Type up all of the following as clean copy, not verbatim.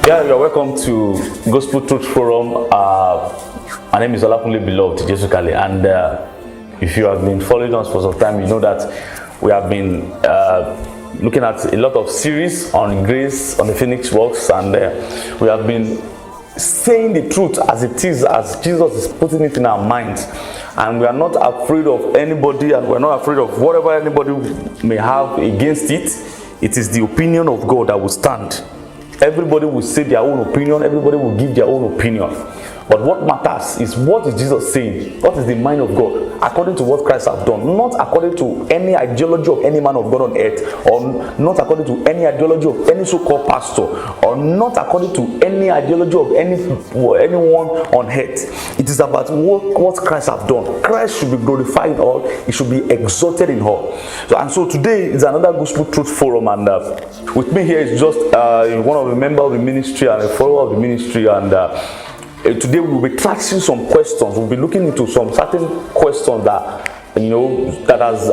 Yeah, you're welcome to Gospel Truth Forum. My name is Olakunle Beloved Jesukale, and if you have been following us for some time, you know that we have been looking at a lot of series on grace, on the finished works, and we have been saying the truth as it is, as Jesus is putting it in our minds. And we are not afraid of anybody, and we're not afraid of whatever anybody may have against it. It is the opinion of God that will stand. Everybody will say their own opinion, everybody will give their own opinion. But what matters is, what is Jesus saying? What is the mind of God according to what Christ has done? Not according to any ideology of any man of God on earth, or not according to any ideology of any so-called pastor, or not according to any ideology of anyone on earth. It is about what Christ has done. Christ should be glorified in all. He should be exalted in all. So today is another Gospel Truth Forum, and with me here is just one of the members of the ministry and a follower of the ministry, and today we will be tackling some questions. We'll be looking into some certain questions that that has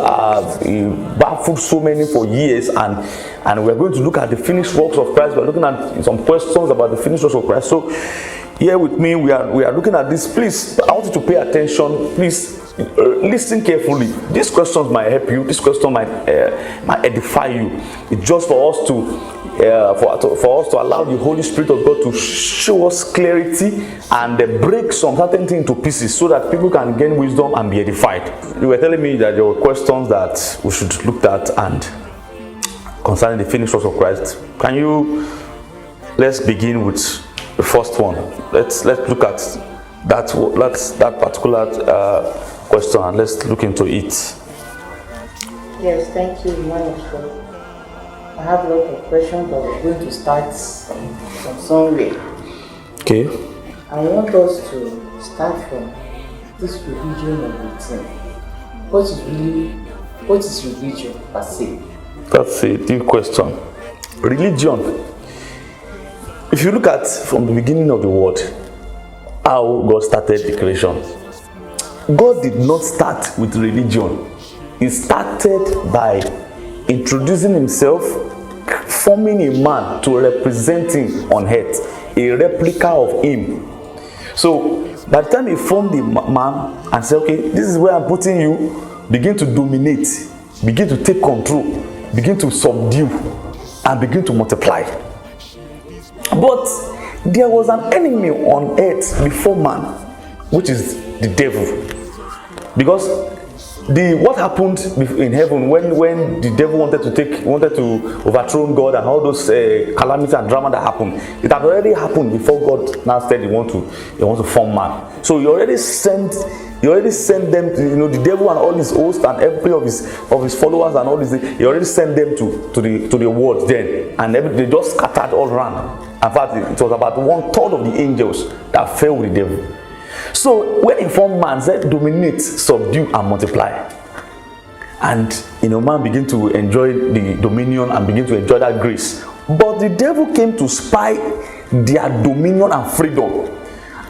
baffled so many for years, and we're going to look at the finished works of Christ. We're looking at some questions about the finished works of Christ. So here with me, we are looking at this. Please, I want you to pay attention. Please listen carefully. These questions might help you. This question might edify you. It's just for us to for us to allow the Holy Spirit of God to show us clarity and break some certain things into pieces, so that people can gain wisdom and be edified. You were telling me that there were questions that we should look at and concerning the finished works of Christ. Let's begin with the first one. Let's look at that particular question, and let's look into it. Yes, thank you, man of God. I have a lot of questions, but we're going to start from somewhere. Okay. I want us to start from this religion of the thing. What is religion per se? That's a deep question. Religion. If you look at from the beginning of the world, how God started the creation, God did not start with religion. He started by introducing himself, forming a man to represent him on earth, a replica of him. So by the time he formed the man and said, okay, this is where I'm putting you, begin to dominate, begin to take control, begin to subdue, and begin to multiply. But there was an enemy on earth before man, which is the devil. Because what happened in heaven when the devil wanted to overthrow God, and all those calamities and drama that happened, it had already happened before God now said he want to form man. So he already sent them, the devil and all his hosts and every of his followers and all this. He already sent them to the world then, and they just scattered all around. In fact, it was about 1/3 of the angels that fell with the devil. So when he formed man, said dominate, subdue, and multiply. And man began to enjoy the dominion and begin to enjoy that grace. But the devil came to spy their dominion and freedom.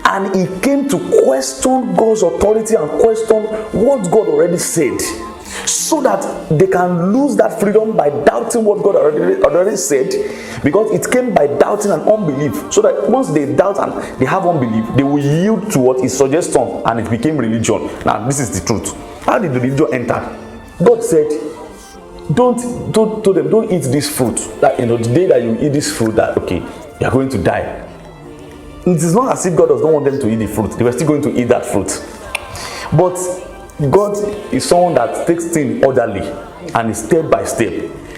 And he came to question God's authority and question what God already said, so that they can lose that freedom by doubting what God already said, because it came by doubting and unbelief. So that once they doubt and they have unbelief, they will yield to what is suggestion, and it became religion. Now this is the truth. How did the religion enter? God said, don't eat this fruit. That the day that you eat this fruit, that okay, you are going to die. It is not as if God does not want them to eat the fruit. They were still going to eat that fruit. But God is someone that takes things orderly and is step by step.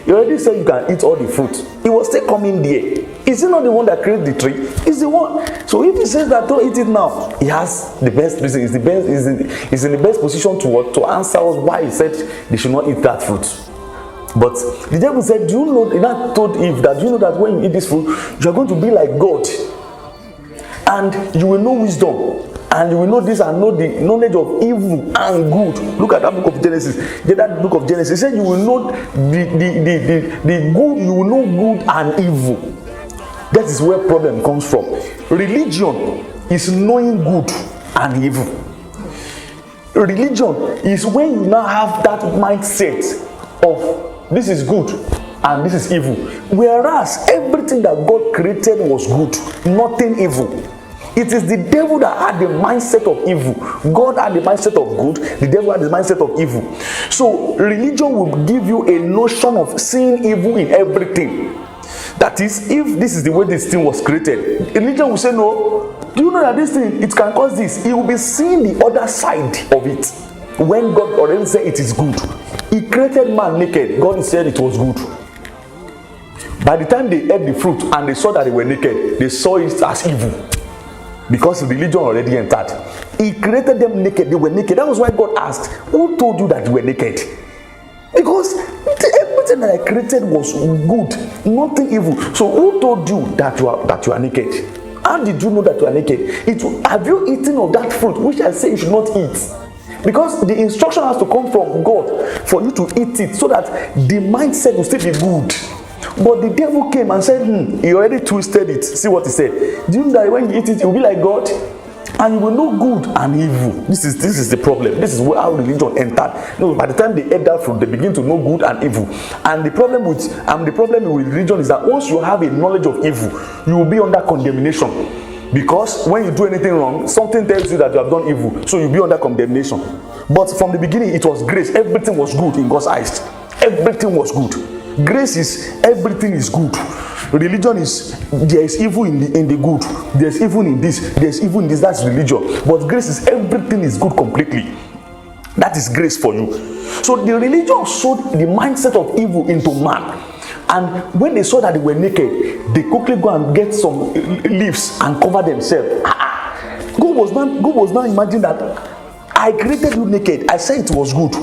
He already said you can eat all the fruit. He was still coming there. Is he not the one that created the tree? He's the one. So if he says that don't eat it now, he has the best reason. He's in the best position to answer us why he said they should not eat that fruit. But the devil said, do you know, he not told Eve that, do you know that when you eat this fruit, you are going to be like God, and you will know wisdom, and you will know this and know the knowledge of evil and good. Look at that book of Genesis. That book of Genesis said you will know the good, you will know good and evil. That is where problem comes from. Religion is knowing good and evil. Religion is when you now have that mindset of this is good and this is evil. Whereas everything that God created was good, nothing evil. It is the devil that had the mindset of evil. God had the mindset of good. The devil had the mindset of evil. So religion will give you a notion of seeing evil in everything. That is, if this is the way this thing was created, religion will say, no, do you know that this thing, it can cause this? He will be seeing the other side of it. When God already said it is good. He created man naked. God said it was good. By the time they ate the fruit and they saw that they were naked, they saw it as evil. Because religion already entered. He created them naked. They were naked. That was why God asked, who told you that you were naked? Because everything that I created was good, nothing evil. So who told you that you are naked? How did you know that you are naked? Have you eaten of that fruit which I say you should not eat? Because the instruction has to come from God for you to eat it, so that the mindset will still be good. But the devil came and said, he already twisted it. See what he said. Do you know that when you eat it, you'll be like God? And you will know good and evil. This is the problem. This is how religion entered. No, by the time they ate that fruit, they begin to know good and evil. And the problem with religion is that once you have a knowledge of evil, you will be under condemnation. Because when you do anything wrong, something tells you that you have done evil, so you'll be under condemnation. But from the beginning, it was grace. Everything was good in God's eyes. Everything was good. Grace is everything is good. Religion is there is evil in the good. There's evil in this. There's evil in this. That's religion. But grace is everything is good completely. That is grace for you. So the religion sowed the mindset of evil into man. And when they saw that they were naked, they quickly go and get some leaves and cover themselves. God was not imagining that I created you naked. I said it was good.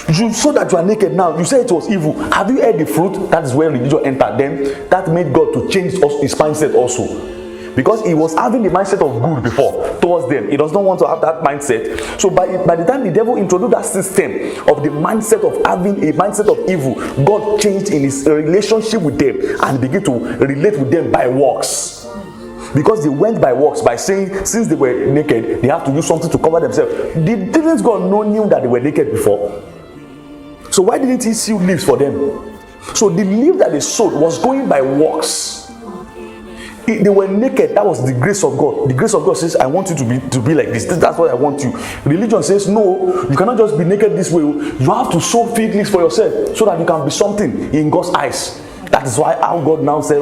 You saw that you are naked now. You say it was evil. Have you ate the fruit? That is where religion entered. Then that made God to change his mindset also. Because he was having the mindset of good before towards them. He does not want to have that mindset. So by the time the devil introduced that system of the mindset of having a mindset of evil, God changed in his relationship with them and began to relate with them by works. Because they went by works, by saying since they were naked, they have to use something to cover themselves. Didn't God knew that they were naked before? So why didn't he sew leaves for them? So the leaf that they sowed was going by works. They were naked. That was the grace of God. The grace of God says, I want you to be like this. That's what I want you. Religion says, no, you cannot just be naked this way. You have to sow fig leaves for yourself so that you can be something in God's eyes. That is why our God now said,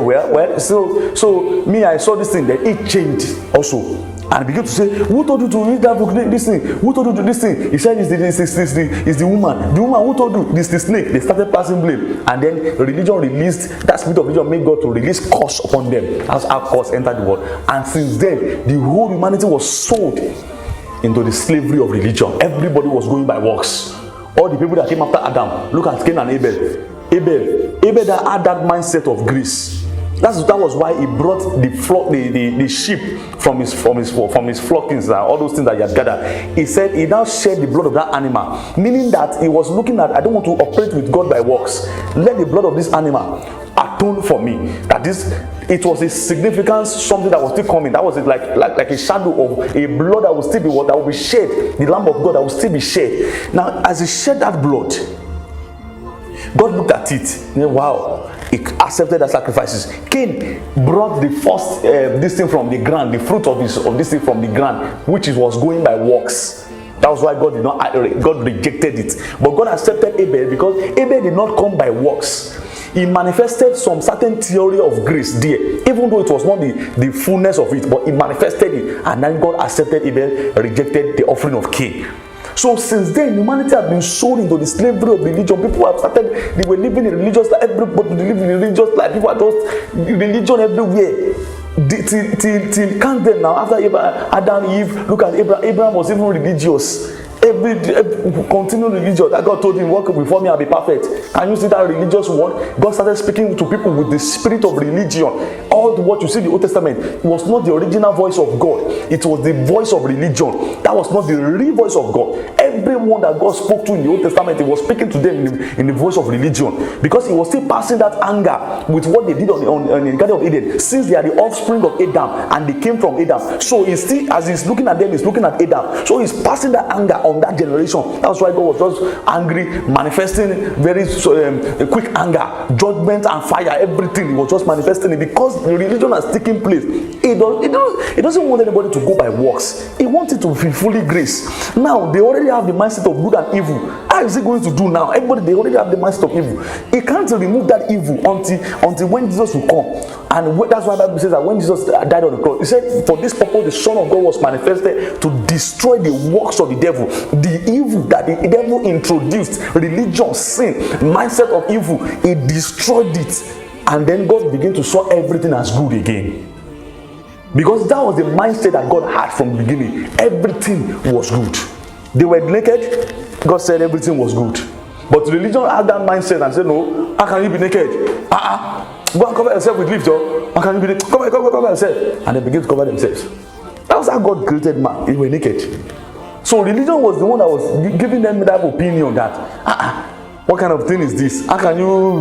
so me, I saw this thing, then it changed also. And began to say, who told you to read that book, this thing? Who told you to do this thing? He said, it's the woman. The woman who told you, this the snake. They started passing blame. And then religion released, that spirit of religion made God to release curse upon them. That's how curse entered the world. And since then, the whole humanity was sold into the slavery of religion. Everybody was going by works. All the people that came after Adam, look at Cain and Abel. Abel that had that mindset of grace. That was why he brought the sheep from his flockings and all those things that he had gathered. He said he now shed the blood of that animal, meaning that he was looking at, I don't want to operate with God by works. Let the blood of this animal atone for me. That is, it was a significance, something that was still coming. That was like a shadow of a blood that will still be what that will be shed. The Lamb of God that will still be shed. Now, as he shed that blood, God looked at it and said, wow, he accepted the sacrifices. Cain brought the first this thing from the ground, the fruit of this thing from the ground, which was going by works. That was why God rejected it. But God accepted Abel because Abel did not come by works. He manifested some certain theory of grace there, even though it was not the fullness of it, but he manifested it. And then God accepted Abel, rejected the offering of Cain. So since then, humanity has been sold into the slavery of religion. People have started, they were living in religious life. Everybody living in religious life. People are just religion everywhere. Till count them now. After Adam, Eve, look at Abraham. Abraham was even religious. Every continued religious. That God told him, walk before me, I'll be perfect. Can you see that religious word? God started speaking to people with the spirit of religion. All what you see in the Old Testament was not the original voice of God. It was the voice of religion. That was not the real voice of God. everyone that God spoke to in the Old Testament, he was speaking to them in the voice of religion, because he was still passing that anger with what they did on the Garden of Eden, since they are the offspring of Adam and they came from Adam. So he's still, as he's looking at them, he's looking at Adam. So he's passing that anger on that generation. That's why God was just angry, manifesting very quick anger, judgment and fire, everything. He was just manifesting it because the religion has taken place. He doesn't want anybody to go by works. He wants it to be fully grace. Now they already have the mindset of good and evil. How is he going to do now? Everybody, they already have the mindset of evil. He can't remove that evil until when Jesus will come. And that's why the Bible says that when Jesus died on the cross, he said, for this purpose the Son of God was manifested to destroy the works of the devil. The evil that the devil introduced, religion, sin, mindset of evil, he destroyed it. And then God began to saw everything as good again. Because that was the mindset that God had from the beginning. Everything was good. They were naked, God said everything was good. But religion had that mindset and said, no, how can you be naked? Go and cover yourself with lift, or how can you be naked? Cover yourself. And they begin to cover themselves. That was how God created man. They were naked. So religion was the one that was giving them that opinion that, what kind of thing is this? How can you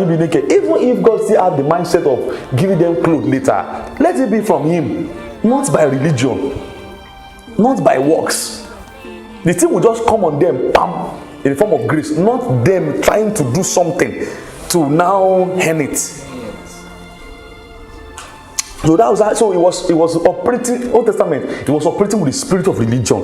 be naked? Even if God still had the mindset of giving them clothes later, let it be from him, not by religion, not by works. The thing will just come on them, bam, in the form of grace, not them trying to do something to now earn it. So that was how, so it was operating, Old Testament, it was operating with the spirit of religion.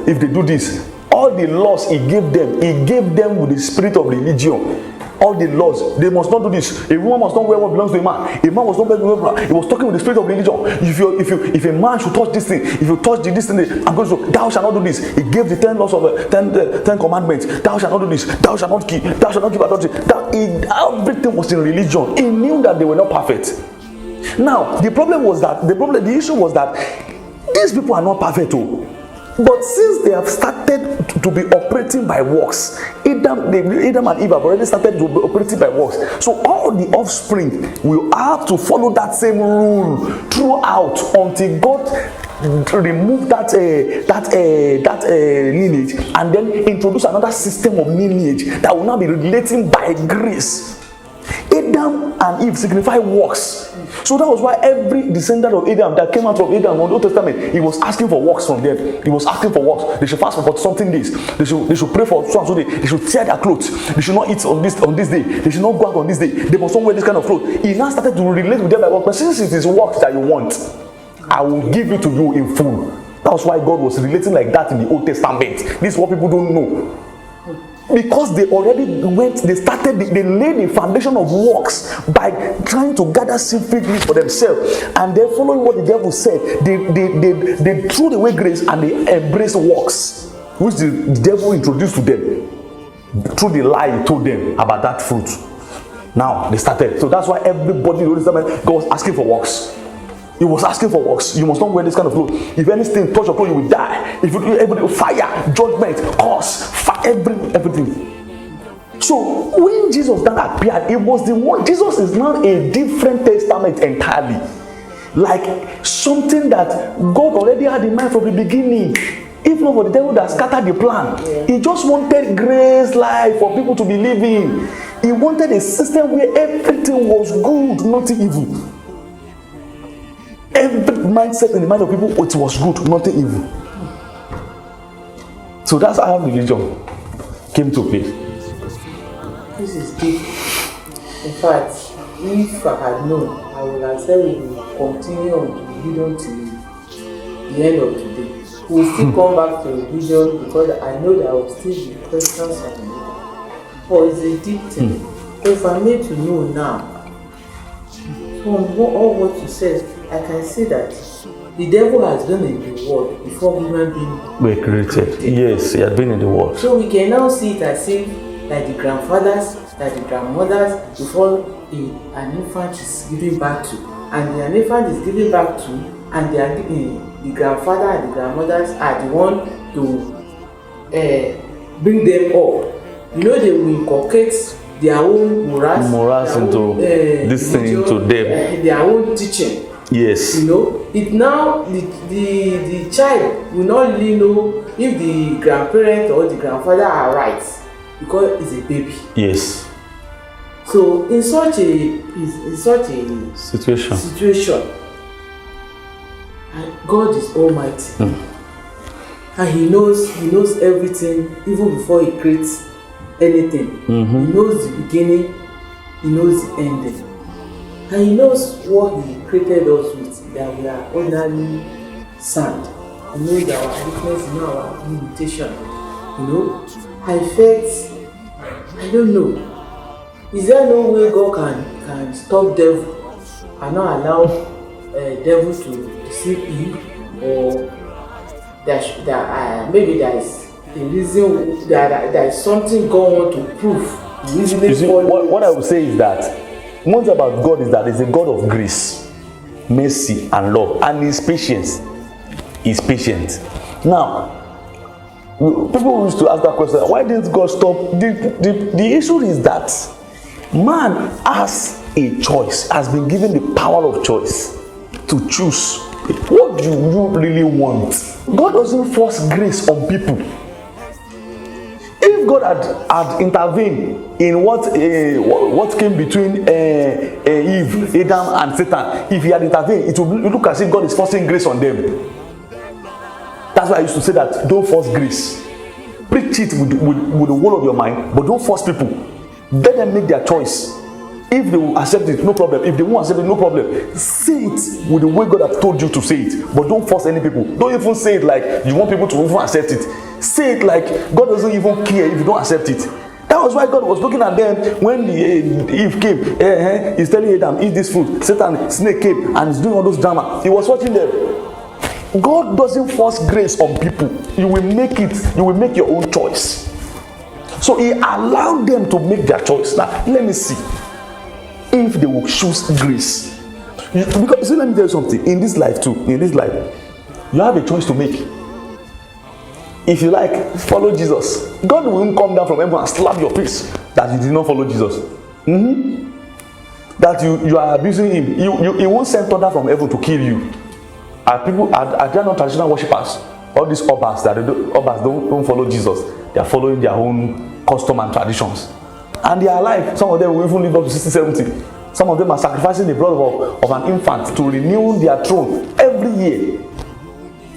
If they do this, all the laws he gave them with the spirit of religion. All the laws, they must not do this. A woman must not wear what belongs to a man. A man must not wear what. He was talking with the spirit of religion. If a man should touch this thing, if you touch this thing, I'm going to. Thou shalt not do this. He gave the 10 laws of 10 commandments. Thou shalt not do this. Thou shalt not kill. Thou shalt not give adultery. Everything was in religion. He knew that they were not perfect. Now the issue was that these people are not perfect too. But since they have started to be operating by works, Adam and Eve have already started to be operating by works. So all the offspring will have to follow that same rule throughout until God remove that lineage and then introduce another system of lineage that will now be relating by grace. Adam and Eve signify works. So that was why every descendant of Adam that came out of Adam on the Old Testament, he was asking for works from them. He was asking for works. They should fast for 40 something days. They should pray for so and so day. They should tear their clothes. They should not eat on this day. They should not go out on this day. They must not wear this kind of clothes. He now started to relate with them by work. But since it is works that you want, I will give it to you in full. That's why God was relating like that in the Old Testament. This is what people don't know. Because they already they laid the foundation of works by trying to gather secretly for themselves, and then following what the devil said, they threw away grace and they embraced works, which the devil introduced to them through the lie he told them about that fruit. Now they started. So that's why everybody in the Old Testament, God was asking for works. He was asking for works. You must not wear this kind of clothes. If anything touch your clothes, you will die. If you do everything, fire, judgment, curse, everything. So when Jesus then appeared, it was the one. Jesus is now a different testament entirely, like something that God already had in mind from the beginning. If not for the devil that scattered the plan, he just wanted grace life for people to believe in. He wanted a system where everything was good, nothing evil. Every mindset in the mind of people, it was good, nothing evil. So that's how religion came to play. This is deep. In fact, if I had known, I would have said we will continue on to religion till the end of today. We will still come back to religion because I know there will still be questions on it. But it's a deep thing. If I need to know now, from all what you said, I can see that the devil has been in the world before human beings were created. Yes, he had been in the world. So we can now see it as if like the grandfathers, like the grandmothers, before an infant is given back to, and an infant is given back to, and the grandfather and the grandmothers are the one to bring them up. You know, they will inculcate their own morals into this thing to them. Their own teaching. Yes. You know, it now the child will not really know if the grandparent or the grandfather are right because it's a baby. Yes. So in such a situation, and God is almighty. And he knows everything even before he creates anything. He knows the beginning, he knows the ending. And he knows what he created us with, that we are ordinarily sand. He knows our weakness, he knows our limitation. You know, I felt, I don't know. Is there no way God can stop devil and not allow devil to deceive Eve? Or maybe there is a reason, there is something God wants to prove. You see, what I would say is that most about God is that he's a God of grace, mercy, and love, and his patience. He's patient. Now, people used to ask that question: why didn't God stop? The issue is that man has a choice, has been given the power of choice to choose. What do you really want? God doesn't force grace on people. If God had intervened in what came between Eve, Adam, and Satan, if he had intervened, it would look as if God is forcing grace on them. That's why I used to say that don't force grace. Preach it with the whole of your mind, but don't force people. Let them make their choice. If they will accept it, no problem. If they won't accept it, no problem. Say it with the way God has told you to say it, but don't force any people. Don't even say it like you want people to even accept it. Say it like God doesn't even care if you don't accept it. That was why God was looking at them when Eve came. He's telling Adam, eat this fruit. Satan, snake came and he's doing all those drama. He was watching them. God doesn't force grace on people. You will make it. You will make your own choice. So he allowed them to make their choice. Now, let me see if they will choose grace. Because let me tell you something. In this life too, you have a choice to make. If you like, follow Jesus. God will come down from heaven and slap your face that you did not follow Jesus. That you are abusing him. He won't send thunder from heaven to kill you. Are there not traditional worshippers? All these obas don't follow Jesus. They are following their own custom and traditions. And they are alive. Some of them will even live up to 60, 70. Some of them are sacrificing the blood of an infant to renew their throne every year.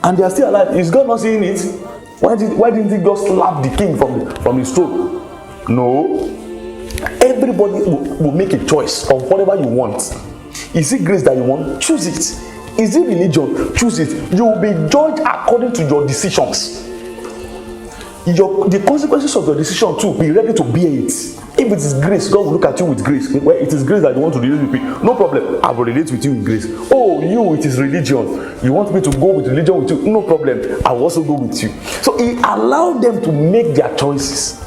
And they are still alive. Is God not seeing it? Why didn't he just slap the king from his throne? No. Everybody will make a choice of whatever you want. Is it grace that you want? Choose it. Is it religion? Choose it. You will be judged according to your decisions. The consequences of your decision too, be ready to bear it. If it is grace, God will look at you with grace. Where it is grace that you want to relate with me, no problem. I will relate with you in grace. Oh, it is religion. You want me to go with religion with you? No problem. I will also go with you. So he allowed them to make their choices.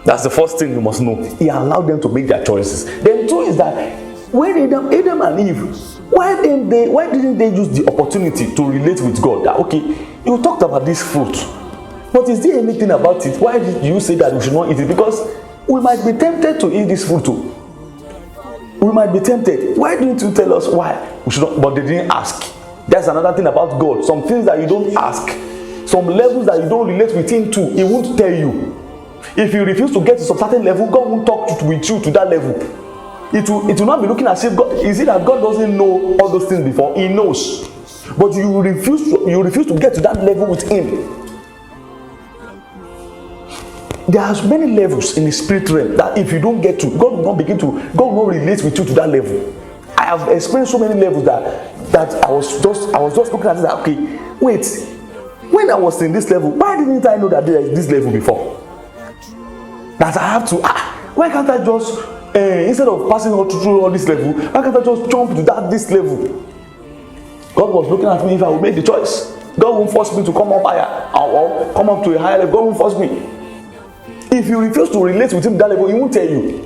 That's the first thing you must know. He allowed them to make their choices. Then two is that when Adam and Eve, why didn't they use the opportunity to relate with God? That okay, you talked about this fruit, but is there anything about it? Why did you say that we should not eat it? Because we might be tempted to eat this fruit too. We might be tempted. Why didn't you tell us why we should not? But they didn't ask. That's another thing about God. Some things that you don't ask, some levels that you don't relate with him to, he won't tell you. If you refuse to get to some certain level, God won't talk with you to that level. It will not be looking as if God, is it that God doesn't know all those things before? He knows. But you refuse to get to that level with him. There are many levels in the spirit realm that if you don't get to, God will not relate with you to that level. I have experienced so many levels that I was just looking at it that, okay, wait, when I was in this level, why didn't I know that there is this level before? That I have to, why can't I just, instead of passing through all this level, why can't I just jump to this level? God was looking at me if I would make the choice. God won't force me to come up higher or come up to a higher level. God won't force me. If you refuse to relate with him that level, he won't tell you.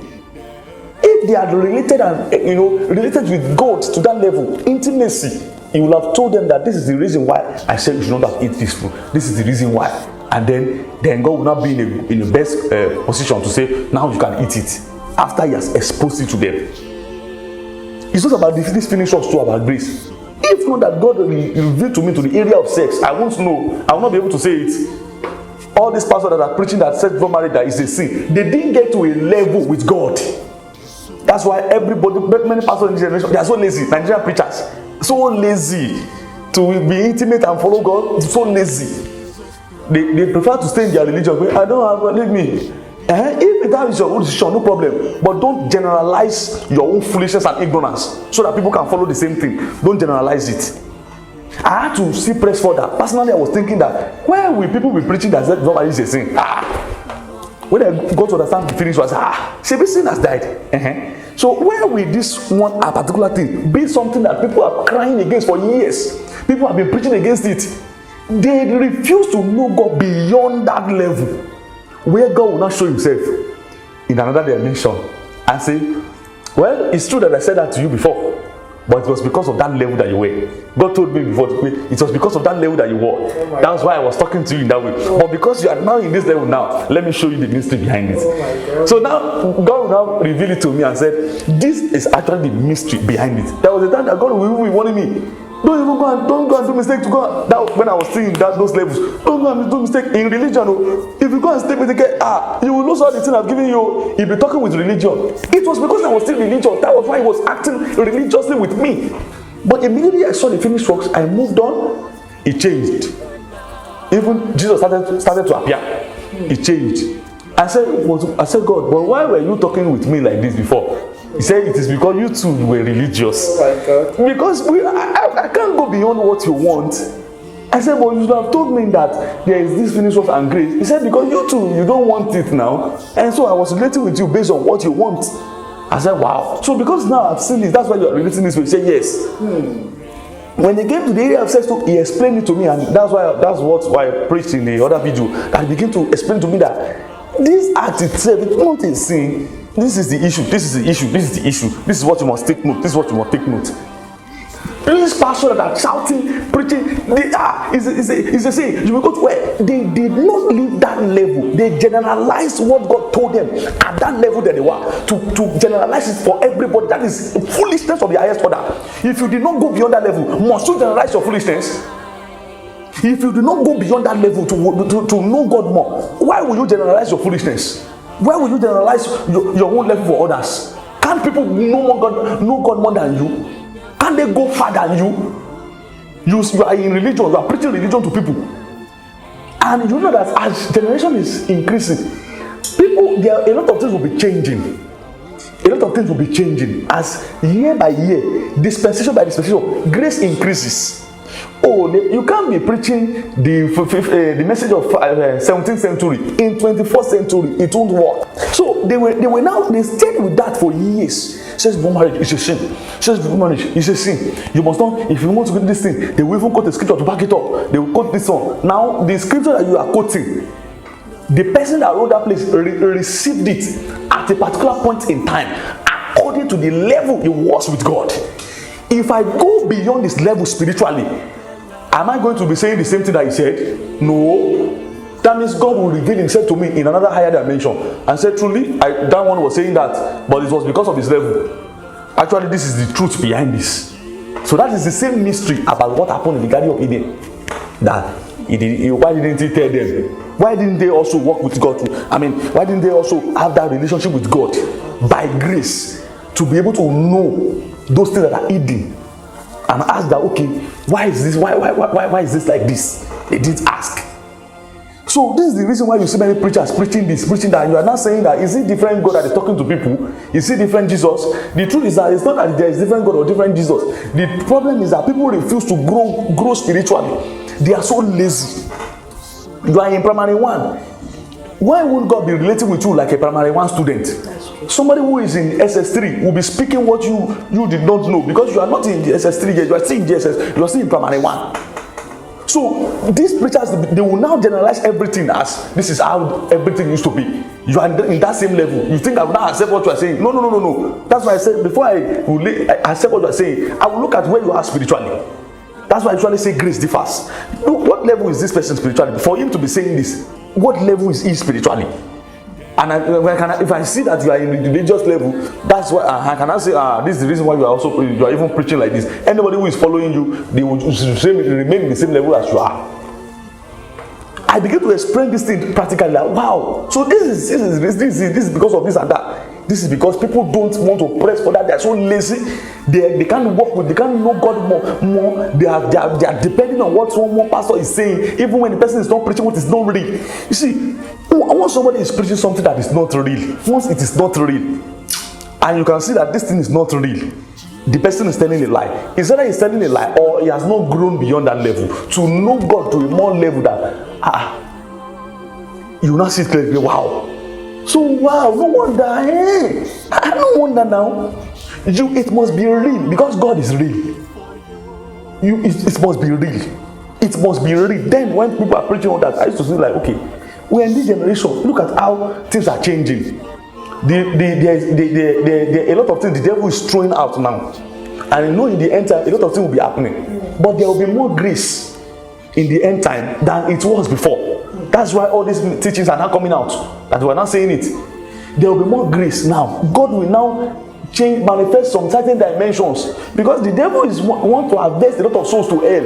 If they had related with God to that level, intimacy, he will have told them that this is the reason why I said you should not have eaten this food. This is the reason why. And then God will not be in the best position to say, now you can eat it. After he has exposed it to them. It's not about this finished works too, about grace. If not that God revealed to me to the area of sex, I won't know. I will not be able to say it. All these pastors that are preaching that sex before marriage that is a sin, they didn't get to a level with God. That's why many pastors in this generation, they are so lazy. Nigerian preachers, so lazy to be intimate and follow God, so lazy. They prefer to stay in their religion. I don't have, leave me. If that is your own decision, no problem. But don't generalize your own foolishness and ignorance so that people can follow the same thing. Don't generalize it. I had to see press further. Personally, I was thinking that where will people be preaching that nobody is a sin? When I got to understand the finish was Shebi sin has died. So where will this one a particular thing be something that people are crying against for years? People have been preaching against it. They refuse to know God beyond that level, where God will not show himself in another dimension and say, well, it's true that I said that to you before, but it was because of that level that you were. God told me before it was because of that level that you were. That's why I was talking to you in that way. But because you are now in this level now, let me show you the mystery behind it. So now God will now reveal it to me and said, this is actually the mystery behind it. There was a time that God will be warning me, don't go and do mistake to God. That when I was seeing those levels, don't go and do mistake in religion. If you go and stay with the guy, you will lose all the thing I've given you. You'll be talking with religion. It was because I was still religious. That was why he was acting religiously with me. But immediately I saw the finished works, I moved on. It changed. Even Jesus started to appear. It changed. I said, God, but why were you talking with me like this before? He said, it is because you two were religious. Oh my God. Because I can't go beyond what you want. I said, but you should have told me that there is this finished work and grace. He said, because you two, you don't want it now. And so I was relating with you based on what you want. I said, wow. So because now I've seen this, that's why you are relating this way. He said, yes. When they came to the area of sex, he explained it to me, and that's why I preached in the other video. That he began to explain to me that this act itself, it's not a sin. This is the issue. This is the issue. This is the issue. This is what you must take note. This is what you must take note. These pastors that are shouting, preaching, it's a saying. You will go to where they did not leave that level. They generalized what God told them at that level that they were. To generalize it for everybody. That is foolishness of the highest order. If you did not go beyond that level, must you generalize your foolishness? If you do not go beyond that level to know God more, why will you generalize your foolishness? Why will you generalize your own level for others? Can't people know God more than you? Can't they go farther than you? You are in religion, you are preaching religion to people. And you know that as generation is increasing, a lot of things will be changing. A lot of things will be changing as year by year, dispensation by dispensation, grace increases. You can't be preaching the message of 17th century in 21st century. It won't work. So they stayed with that for years. Says before marriage is a sin. Says before marriage is a sin. You must not, if you want to do this thing, they will even quote the scripture to back it up. They will quote this one. Now the scripture that you are quoting, the person that wrote that place received it at a particular point in time according to the level he was with God. If I go beyond this level spiritually, am I going to be saying the same thing that he said? No. That means God will reveal himself to me in another higher dimension and say, truly, that one was saying that, but it was because of his level. Actually, this is the truth behind this. So that is the same mystery about what happened in the Garden of Eden. That why didn't he tell them? Why didn't they also work with God? Why didn't they also have that relationship with God by grace to be able to know those things that are hidden and ask that, okay, why is this? Why is this like this? They didn't ask. So this is the reason why you see many preachers preaching this, preaching that. You are not saying that is it different God that is talking to people? Is it different Jesus? The truth is that it's not that there is different God or different Jesus. The problem is that people refuse to grow spiritually. They are so lazy. You are in primary 1. Why won't God be relating with you like a primary 1 student? Somebody who is in SS3 will be speaking what you did not know, because you are not in the SS3 yet. You are still in GSS. You are still in primary 1. So these preachers, they will now generalize everything as this is how everything used to be. You are in that same level. You think I will not accept what you are saying? No. That's why I said before I accept what you are saying, I will look at where you are spiritually. That's why I usually say grace differs. Look, what level is this person spiritually? For him to be saying this, what level is he spiritually? And if I see that you are in the religious level, that's why I cannot say, this is the reason why you are even preaching like this. Anybody who is following you, they will remain in the same level as you are. I begin to explain this thing practically, like, wow. So this is because of this and that. This is because people don't want to press for that. They are so lazy. They can't work with. They can't know God more. They are depending on what one more pastor is saying, even when the person is not preaching what is not real. You see, once somebody is preaching something that is not real, once it is not real, and you can see that this thing is not real, the person is telling a lie. Is either he's telling a lie or he has not grown beyond that level to know God to a more level that you will not see clearly. Wow. So wow, no wonder. Hey, I don't wonder now. It must be real because God is real. It must be real. It must be real. Then when people are preaching all that, I used to say like, okay, we're in this generation. Look at how things are changing. A lot of things the devil is throwing out now, and you know in the end time a lot of things will be happening, but there will be more grace in the end time than it was before. That's why all these teachings are now coming out, that we're not saying it. There will be more grace now. God will now manifest some certain dimensions, because the devil want to harvest a lot of souls to hell.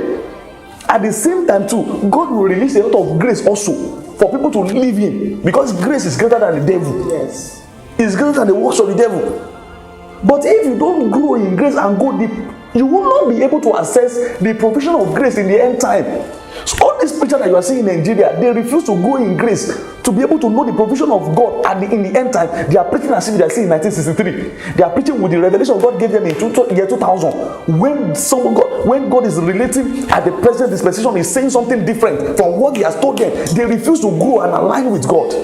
At the same time too, God will release a lot of grace also for people to live in, because grace is greater than the devil. Yes. It's greater than the works of the devil. But if you don't grow in grace and go deep, you will not be able to access the provision of grace in the end time. So all these preachers that you are seeing in Nigeria, they refuse to grow in grace to be able to know the provision of God in the end time. They are preaching as if they are seeing in 1963. They are preaching with the revelation God gave them in year 2000. When God is relating at the present dispensation, is saying something different from what He has told them. They refuse to grow and align with God.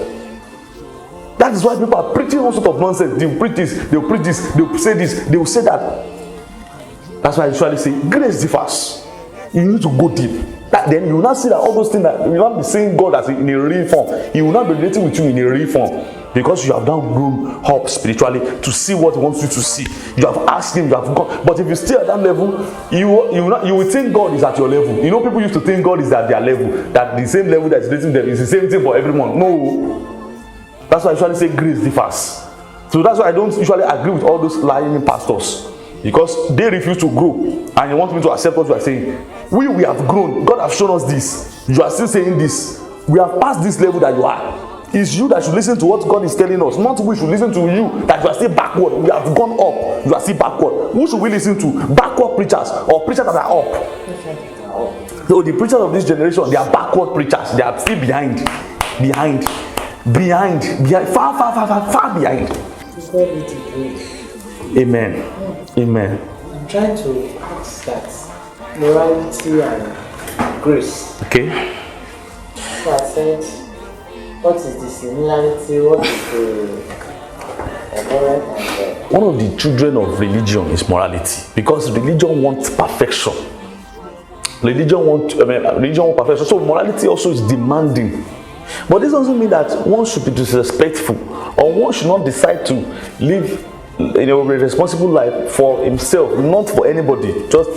That is why people are preaching all sorts of nonsense. They will preach this, they will preach this, they will say this, they will say that. That's why I usually say grace differs. You need to go deep. Then you will not see that all those things that you will not be seeing God as in a real form. He will not be relating with you in a real form, because you have now grown up spiritually to see what He wants you to see. You have asked Him, you have gone. But if you stay at that level, you will think God is at your level. You know, people used to think God is at their level, that the same level that is relating them is the same thing for everyone. No. That's why I usually say grace differs. So that's why I don't usually agree with all those lying pastors, because they refuse to grow, and you want me to accept what you are saying. We have grown. God has shown us this. You are still saying this. We have passed this level that you are. It's you that should listen to what God is telling us, not we should listen to you that you are still backward. We have gone up, you are still backward. Who should we listen to? Backward preachers or preachers that are up? So the preachers of this generation, they are backward preachers. They are still behind, far behind. Amen. Amen. I'm trying to ask that morality and grace. Okay. So I said, what is the similarity? What is the moral and one of the children of religion is morality, because religion wants perfection. Religion wants perfection. So morality also is demanding. But this doesn't mean that one should be disrespectful, or one should not decide to live a responsible life for himself, not for anybody, just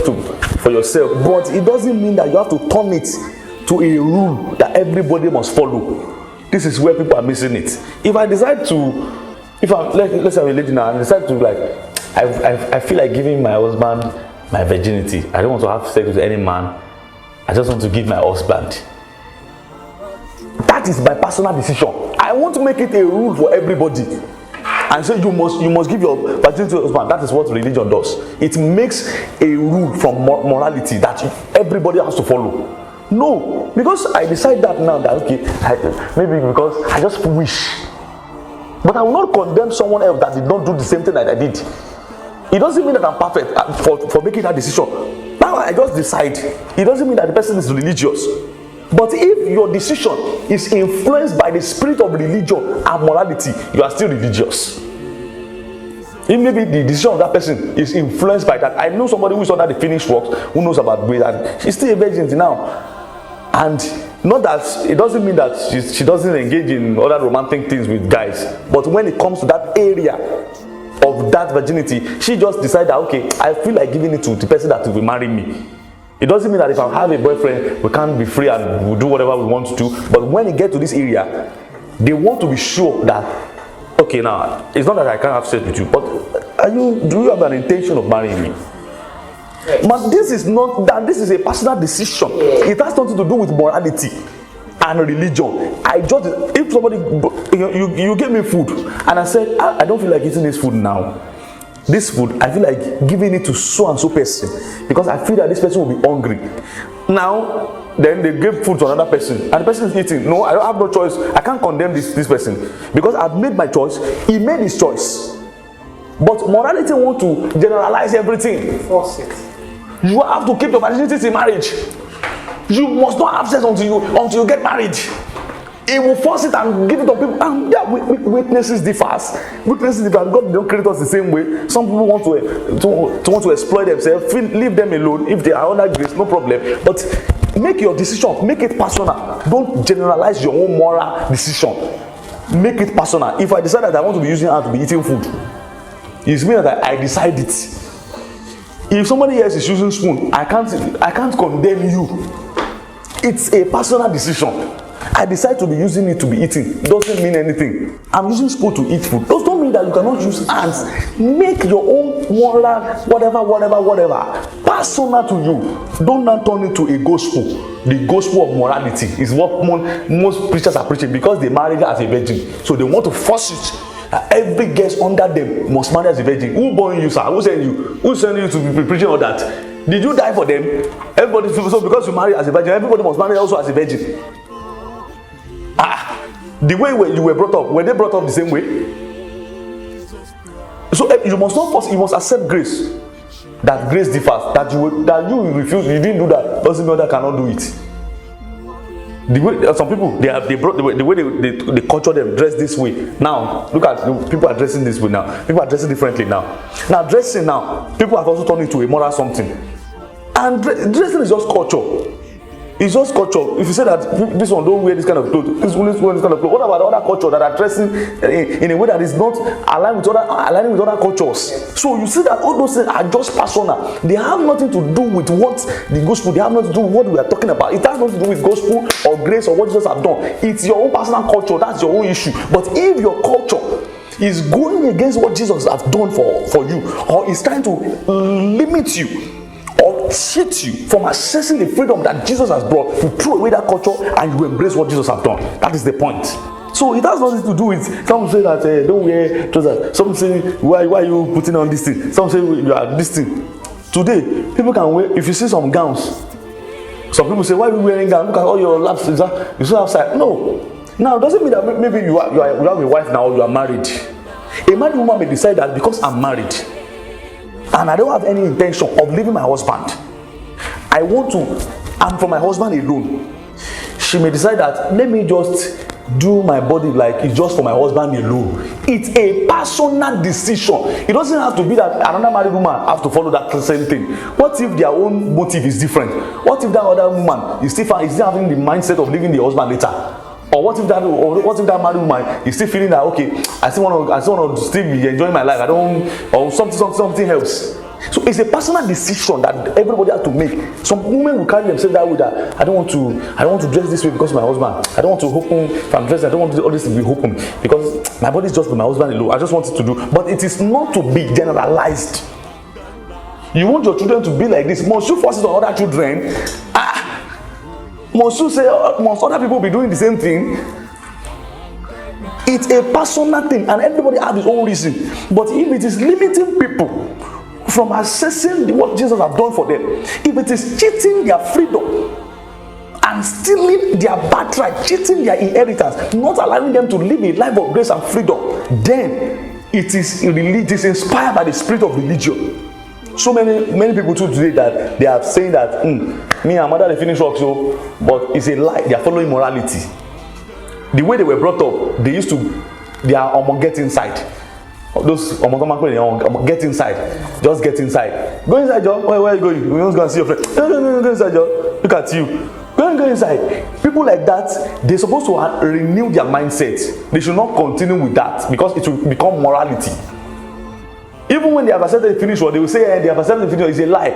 for yourself. But it doesn't mean that you have to turn it to a rule that everybody must follow. This is where people are missing it. If I decide to, let's say I'm a lady now, and I decide to I feel like giving my husband my virginity. I don't want to have sex with any man. I just want to give my husband. That is my personal decision. I want to make it a rule for everybody, and say you must give your virginity to your husband. That is what religion does. It makes a rule from morality that everybody has to follow. No, because I decide that now that maybe because I just wish, but I will not condemn someone else that did not do the same thing that I did. It doesn't mean that I'm perfect for making that decision. Now I just decide. It doesn't mean that the person is religious. But if your decision is influenced by the spirit of religion and morality, you are still religious. If maybe the decision of that person is influenced by that. I know somebody who is under the finished works, who knows about grace, and she's still a virgin now. And not that it doesn't mean that she doesn't engage in other romantic things with guys. But when it comes to that area of that virginity, she just decided, okay, I feel like giving it to the person that will marry me. It doesn't mean that if I have a boyfriend, we can't be free and we'll do whatever we want to do. But when it gets to this area, They want to be sure that, okay, now it's not that I can't have sex with you, but do you have an intention of marrying me? Yes. But this is not that. This is a personal decision. It has nothing to do with morality and religion. If somebody, you gave me food and I said, I don't feel like eating this food now. This food, I feel like giving it to so and so person because I feel that this person will be hungry. Now, then they give food to another person and the person is eating. No, I don't have no choice. I can't condemn this person because I've made my choice. He made his choice. But morality want to generalize everything. Force it. You have to keep your virginity in marriage. You must not have sex until you get married. He will force it and give it to people. And yeah, witnesses differ. Witnesses differ. God don't create us the same way. Some people want to exploit themselves. Leave them alone. If they are under grace, no problem. But make your decision. Make it personal. Don't generalize your own moral decision. Make it personal. If I decide that I want to be using hand to be eating food, it means that I decide it. If somebody else is using spoon, I can't condemn you. It's a personal decision. I decide to be using it to be eating. Doesn't mean anything. I'm using spoon to eat food. Those don't mean that you cannot use hands. Make your own moral, whatever, personal to you. Don't now turn it to a gospel. The gospel of morality is what most preachers are preaching because they married her as a virgin. So they want to force it. Every guest under them must marry as a virgin. Who born you, sir? Who sent you? Who sent you to be preaching all that? Did you die for them? Everybody, so because you marry as a virgin, everybody must marry also as a virgin. The way you were brought up, were they brought up the same way? So you must not force. You must accept grace. That grace differs. That you refuse. You didn't do that. Doesn't mean that cannot do it. The way some people they brought the way they culture them dress this way. Now look at people are dressing this way now. People are dressing differently now. Now dressing now, people have also turned into a moral something. And dressing is just culture. It's just culture. If you say that this one don't wear this kind of clothes, this one wear this kind of clothes, what about other culture that are dressing in a way that is not aligning with other cultures? So you see that all those things are just personal. They have nothing to do with what the gospel. They have nothing to do with what we are talking about. It has nothing to do with gospel or grace or what Jesus have done. It's your own personal culture. That's your own issue. But if your culture is going against what Jesus has done for you, or is trying to limit you, or cheat you from accessing the freedom that Jesus has brought, you throw away that culture and you embrace what Jesus has done. That is the point. So it has nothing to do with some say that don't wear trousers. Some say why are you putting on this thing? Some say you are this thing. Today people can wear. If you see some gowns, some people say why are you wearing gowns? Look at all your laps. You still outside. No. Now it doesn't mean that maybe you have a wife now or you are married. A married woman may decide that because I'm married and I don't have any intention of leaving my husband, I'm for my husband alone. She may decide that let me just do my body like it's just for my husband alone. It's a personal decision. It doesn't have to be that another married woman have to follow that same thing. What if their own motive is different? What if that other woman is still having the mindset of leaving the husband later? Or what if that married woman is still feeling that okay, I still want to still be enjoying my life. I don't, or something else. So it's a personal decision that everybody has to make. Some women will carry themselves that way that I don't want to dress this way because of my husband. I don't want to open. If I'm dressed, I don't want all this to be open because my body is just for my husband alone. I just want it to do, but it is not to be generalized. You want your children to be like this? Must you force it on other children? Must other people be doing the same thing? It's a personal thing and everybody has his own reason. But if it is limiting people from accessing what Jesus has done for them, if it is cheating their freedom and stealing their birthright, cheating their inheritance, not allowing them to live a life of grace and freedom, then it is inspired by the spirit of religion. So many people too today that they are saying that me and mother they finish work so, but it's a lie. They are following morality. The way they were brought up, they are get inside. Those get inside, just get inside. Go inside, Joe. Where are you going? We want to go and see your friend. No, go inside, Joe. Look at you. Go inside. People like that, they're supposed to renew their mindset. They should not continue with that because it will become morality. Even when they have accepted the finish work, they will say they have accepted the finish work. It's a lie.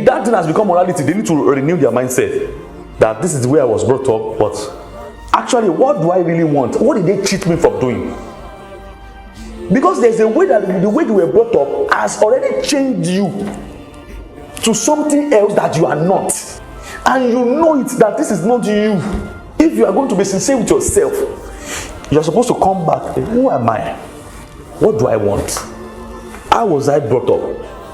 That thing has become morality. They need to renew their mindset that this is the way I was brought up, but actually, what do I really want? What did they cheat me from doing? Because there's a way that the way you were brought up has already changed you to something else that you are not. And you know it that this is not you. If you are going to be sincere with yourself, you're supposed to come back. Who am I? What do I want? How was I brought up?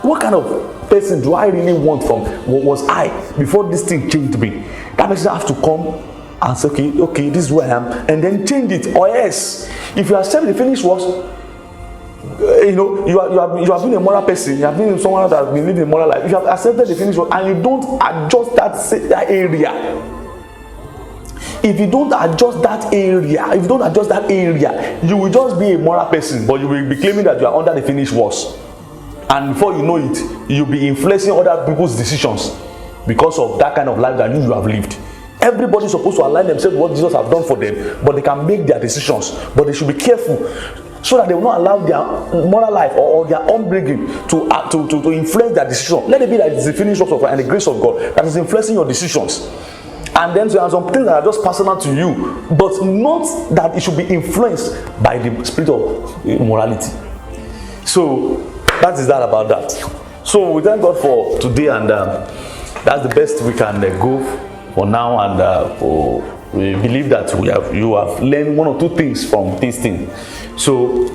What kind of person do I really want from what was I before this thing changed me? That person has to come and say, okay, this is who I am, and then change it. Or else, if you accept the finished works, you have been a moral person, you have been someone that has been living a moral life. If you have accepted the finished work and you don't adjust that area, if you don't adjust that area, you will just be a moral person, but you will be claiming that you are under the finished works. And before you know it, you'll be influencing other people's decisions because of that kind of life that you have lived. Everybody is supposed to align themselves with what Jesus has done for them, but they can make their decisions. But they should be careful so that they will not allow their moral life or their upbringing to influence their decision. Let it be that it's the finished works of God and the grace of God that is influencing your decisions. And then there are some things that are just personal to you, but not that it should be influenced by the spirit of morality. So that is that about that. So we thank God for today, and that's the best we can go for now. And we believe that you have learned one or two things from this thing. So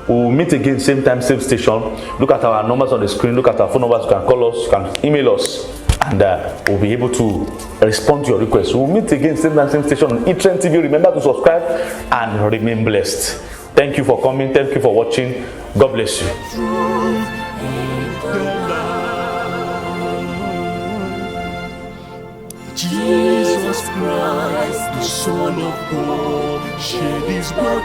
we'll meet again same time, same station. Look at our numbers on the screen. Look at our phone numbers. You can call us, you can email us, and we'll be able to respond to your requests. We'll meet again same time, same station on eTrend TV. Remember to subscribe and remain blessed. Thank you for coming. Thank you for watching. God bless you. Jesus Christ, the Son of God, shed his blood